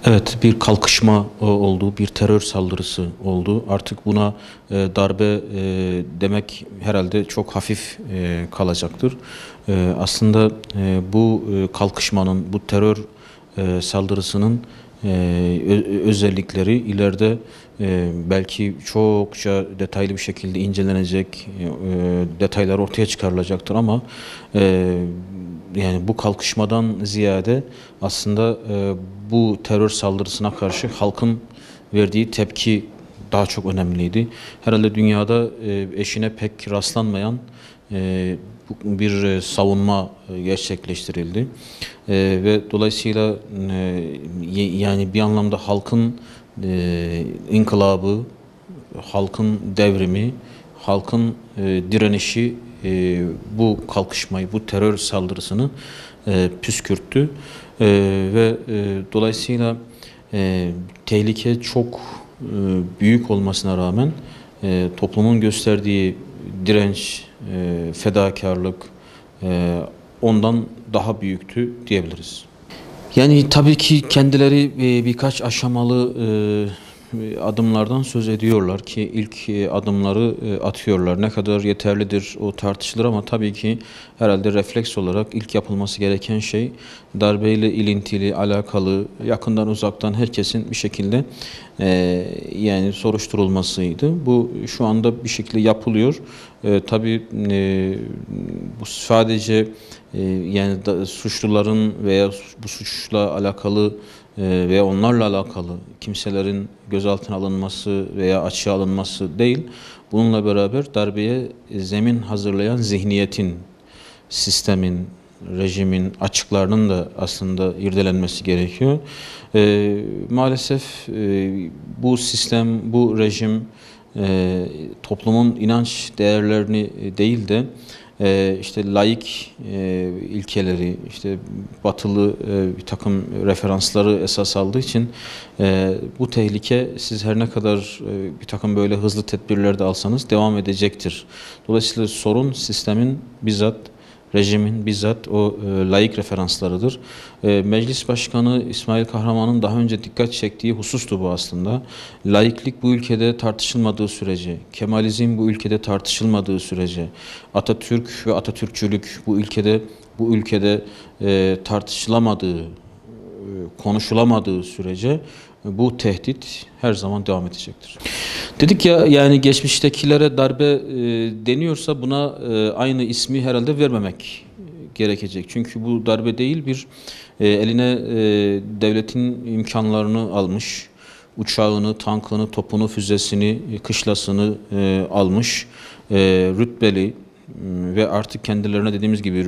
Evet, bir kalkışma oldu, bir terör saldırısı oldu. Artık buna darbe demek herhalde çok hafif kalacaktır. Aslında bu kalkışmanın, bu terör saldırısının özellikleri ileride belki çokça detaylı bir şekilde incelenecek, detaylar ortaya çıkarılacaktır ama e, yani bu kalkışmadan ziyade aslında bu terör saldırısına karşı halkın verdiği tepki daha çok önemliydi. Herhalde dünyada eşine pek rastlanmayan bir savunma gerçekleştirildi. Ve dolayısıyla yani bir anlamda halkın inkılabı, halkın devrimi, halkın direnişi bu kalkışmayı, bu terör saldırısını püskürttü. Ve dolayısıyla tehlike çok büyük olmasına rağmen toplumun gösterdiği direnç, fedakarlık ondan daha büyüktü diyebiliriz. Yani tabii ki kendileri birkaç aşamalı adımlardan söz ediyorlar ki ilk adımları atıyorlar. Ne kadar yeterlidir o tartışılır ama tabii ki herhalde refleks olarak ilk yapılması gereken şey darbeyle ilintili, alakalı, yakından uzaktan herkesin bir şekilde yani soruşturulmasıydı. Bu şu anda bir şekilde yapılıyor. Tabii bu sadece yani suçluların veya bu suçla alakalı veya onlarla alakalı kimselerin gözaltına alınması veya açığa alınması değil. Bununla beraber darbeye zemin hazırlayan zihniyetin, sistemin, rejimin açıklarının da aslında irdelenmesi gerekiyor. Maalesef bu sistem, bu rejim toplumun inanç değerlerini değil de işte laik ilkeleri, işte batılı bir takım referansları esas aldığı için bu tehlike siz her ne kadar bir takım böyle hızlı tedbirler de alsanız devam edecektir. Dolayısıyla sorun sistemin bizzat rejimin bizzat o laik referanslarıdır. Meclis Başkanı İsmail Kahraman'ın daha önce dikkat çektiği husustu bu aslında. Laiklik bu ülkede tartışılmadığı sürece, Kemalizm bu ülkede tartışılmadığı sürece, Atatürk ve Atatürkçülük bu ülkede tartışılamadığı, konuşulamadığı sürece bu tehdit her zaman devam edecektir. Dedik ya yani geçmiştekilere darbe deniyorsa buna aynı ismi herhalde vermemek gerekecek. Çünkü bu darbe değil bir eline devletin imkanlarını almış, uçağını, tankını, topunu, füzesini, kışlasını almış, rütbeli ve artık kendilerine dediğimiz gibi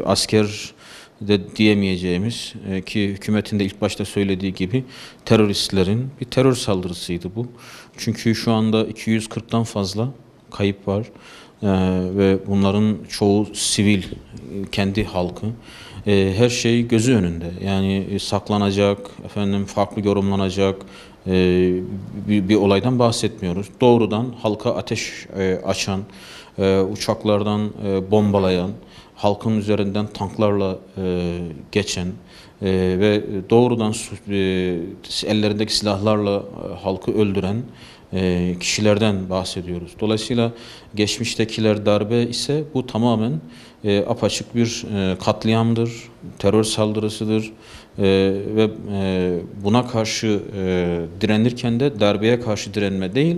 asker de diyemeyeceğimiz ki hükümetin de ilk başta söylediği gibi teröristlerin bir terör saldırısıydı bu. Çünkü şu anda 240'tan fazla kayıp var ve bunların çoğu sivil, kendi halkı. Her şey gözü önünde. Yani saklanacak, efendim farklı yorumlanacak bir olaydan bahsetmiyoruz. Doğrudan halka ateş açan, uçaklardan bombalayan, halkın üzerinden tanklarla geçen ve doğrudan ellerindeki silahlarla halkı öldüren kişilerden bahsediyoruz. Dolayısıyla geçmiştekiler darbe ise bu tamamen apaçık bir katliamdır, terör saldırısıdır ve buna karşı direnirken de darbeye karşı direnme değil,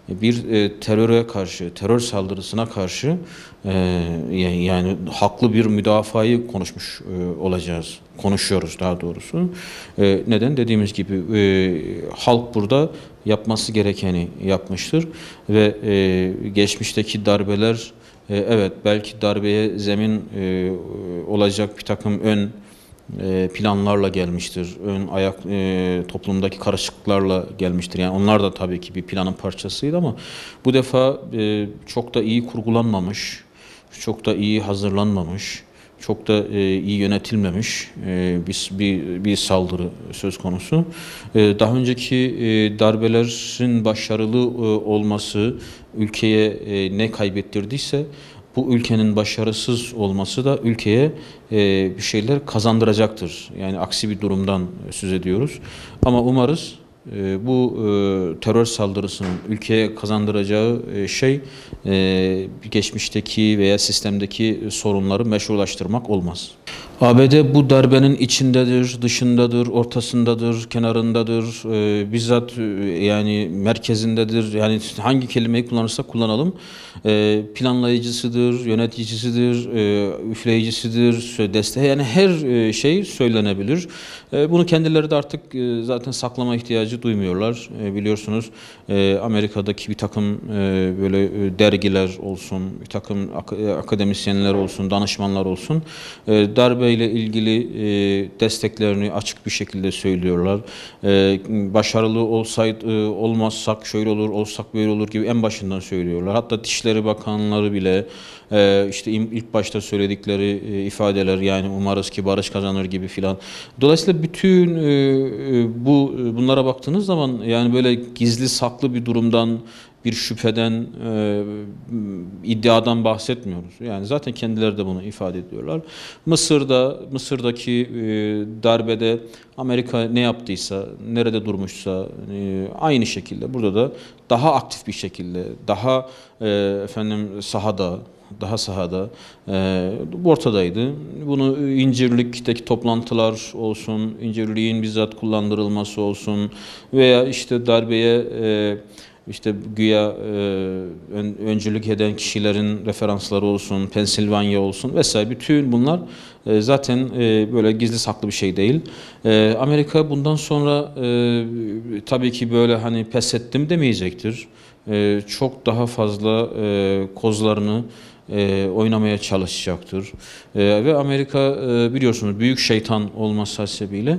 bir teröre karşı, terör saldırısına karşı yani haklı bir müdafayı konuşmuş olacağız. Konuşuyoruz daha doğrusu. Neden? Dediğimiz gibi halk burada yapması gerekeni yapmıştır ve geçmişteki darbeler evet belki darbeye zemin olacak bir takım ön planlarla gelmiştir. Ön ayak toplumdaki karışıklıklarla gelmiştir. Yani onlar da tabii ki bir planın parçasıydı ama bu defa çok da iyi kurgulanmamış, çok da iyi hazırlanmamış, çok da iyi yönetilmemiş bir saldırı söz konusu. Daha önceki darbelerin başarılı olması ülkeye ne kaybettirdiyse bu ülkenin başarısız olması da ülkeye bir şeyler kazandıracaktır. Yani aksi bir durumdan söz ediyoruz. Ama umarız bu terör saldırısının ülkeye kazandıracağı şey geçmişteki veya sistemdeki sorunları meşrulaştırmak olmaz. ABD bu darbenin içindedir, dışındadır, ortasındadır, kenarındadır, bizzat yani merkezindedir. Yani hangi kelimeyi kullanırsak kullanalım, planlayıcısıdır, yöneticisidir, üfleyicisidir, desteği, yani her şey söylenebilir. Bunu kendileri de artık zaten saklama ihtiyacı duymuyorlar. Biliyorsunuz Amerika'daki bir takım böyle dergiler olsun, bir takım akademisyenler olsun, danışmanlar olsun, darbe ile ilgili desteklerini açık bir şekilde söylüyorlar. Başarılı olmazsak şöyle olur, olsak böyle olur gibi en başından söylüyorlar. Hatta Dışişleri Bakanları bile işte ilk başta söyledikleri ifadeler, yani umarız ki barış kazanır gibi filan. Dolayısıyla bütün bunlara baktığınız zaman yani böyle gizli saklı bir durumdan, bir şüpheden, iddiadan bahsetmiyoruz. Yani zaten kendileri de bunu ifade ediyorlar. Mısır'daki darbede Amerika ne yaptıysa, nerede durmuşsa aynı şekilde burada da daha aktif bir şekilde, daha sahada ortadaydı. Bunu İncirlik'teki toplantılar olsun, İncirlik'in bizzat kullandırılması olsun veya işte darbeye işte güya öncülük eden kişilerin referansları olsun, Pensilvanya olsun vesaire, bütün bunlar zaten böyle gizli saklı bir şey değil. Amerika bundan sonra tabii ki böyle hani pes ettim demeyecektir. Çok daha fazla kozlarını oynamaya çalışacaktır. Ve Amerika biliyorsunuz büyük şeytan olması hasebiyle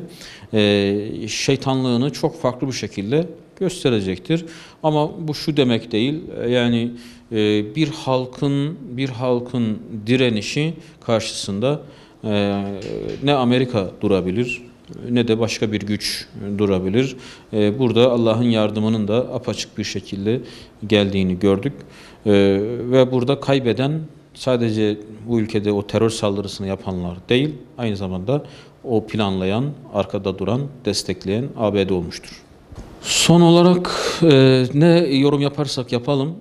şeytanlığını çok farklı bir şekilde gösterecektir. Ama bu şu demek değil. Yani bir halkın direnişi karşısında ne Amerika durabilir ne de başka bir güç durabilir. Burada Allah'ın yardımının da apaçık bir şekilde geldiğini gördük. Ve burada kaybeden sadece bu ülkede o terör saldırısını yapanlar değil, aynı zamanda o planlayan, arkada duran, destekleyen ABD olmuştur. Son olarak ne yorum yaparsak yapalım,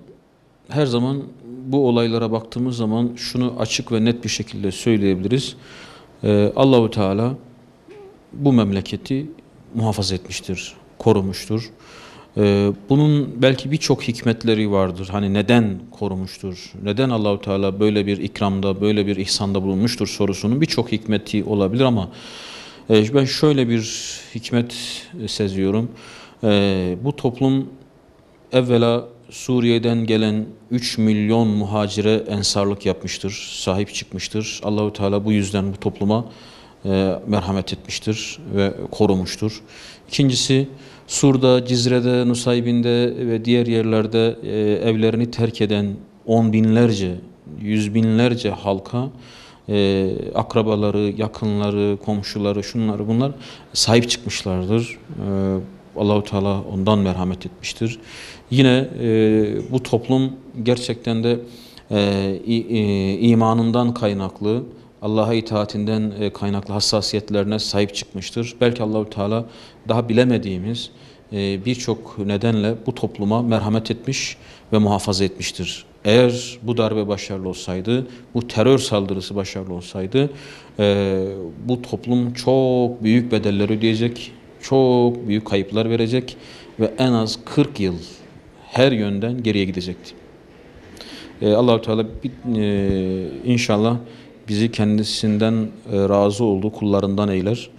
her zaman bu olaylara baktığımız zaman şunu açık ve net bir şekilde söyleyebiliriz. Allahu Teala bu memleketi muhafaza etmiştir, korumuştur. Bunun belki birçok hikmetleri vardır. Hani neden korumuştur? Neden Allahu Teala böyle bir ikramda, böyle bir ihsanda bulunmuştur sorusunun birçok hikmeti olabilir ama ben şöyle bir hikmet seziyorum. Bu toplum evvela Suriye'den gelen 3 milyon muhacire ensarlık yapmıştır, sahip çıkmıştır. Allahu Teala bu yüzden bu topluma merhamet etmiştir ve korumuştur. İkincisi, Sur'da, Cizre'de, Nusaybin'de ve diğer yerlerde evlerini terk eden on binlerce, yüz binlerce halka akrabaları, yakınları, komşuları, şunları bunlar sahip çıkmışlardır. Allahu Teala ondan merhamet etmiştir. Yine bu toplum gerçekten de imanından kaynaklı, Allah'a itaatinden kaynaklı hassasiyetlerine sahip çıkmıştır. Belki Allahu Teala daha bilemediğimiz birçok nedenle bu topluma merhamet etmiş ve muhafaza etmiştir. Eğer bu darbe başarılı olsaydı, bu terör saldırısı başarılı olsaydı, bu toplum çok büyük bedeller ödeyecek, çok büyük kayıplar verecek ve en az 40 yıl her yönden geriye gidecekti. Allah-u Teala inşallah bizi kendisinden razı olduğu kullarından eyler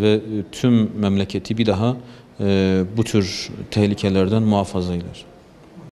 ve tüm memleketi bir daha bu tür tehlikelerden muhafaza eyler.